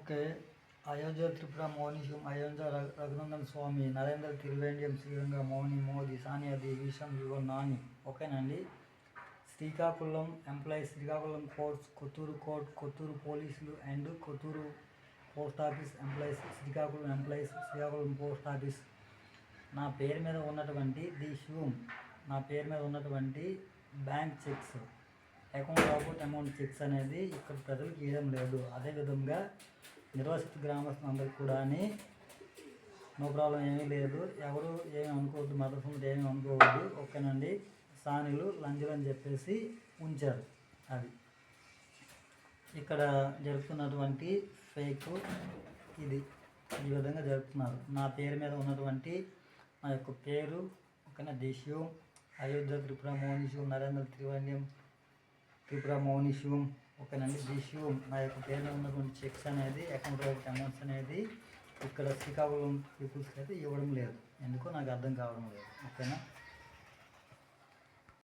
Okay. Ayodhya Tripura మౌనిషం అయోధ్య రఘునందన్ స్వామి నరేంద్ర తిరువేంద్రం శ్రీరంగ మౌని మోదీ సానియా విషం వివో నాని. ఓకేనండి. Srikakulam employees, Srikakulam courts, Kotturu court, Kotturu పోలీసులు and Kotturu post office employees, Srikakulam employees, Srikakulam post office. నా పేరు మీద ఉన్నటువంటి నా పేరు మీద ఉన్నటువంటి bank cheques, account out amount cheques అనేది ఇక్కడ ప్రజలకు ఇవ్వడం లేదు. అదేవిధంగా నిర్వాసిత గ్రామస్తులందరికీ కూడా నో ప్రాబ్లం ఏమీ లేదు. ఎవరు ఏమి అనుకోవద్దు, మద్దతు ఏమీ అనుకోవద్దు. ఓకేనండి. సానిలు లంజలు అని చెప్పేసి ఉంచారు. అది ఇక్కడ జరుపుతున్నటువంటి ఫేక్ ఇది ఈ విధంగా జరుపుతున్నారు. నా పేరు మీద ఉన్నటువంటి నా యొక్క పేరు ఓకేనా దేశీయం అయోధ్య త్రిపుర మౌనిషం నరేంద్ర త్రివేంద్రం త్రిపుర మౌనిషం ఓకేనండి దేశీయం. నా యొక్క పేరు మీద ఉన్నటువంటి చెక్స్ అనేది అకౌంట్ అమౌంట్స్ అనేది ఇక్కడ శ్రీకాకుళం పీపుల్స్కి అయితే ఇవ్వడం లేదు. ఎందుకో నాకు అర్థం కావడం లేదు. ఓకేనా.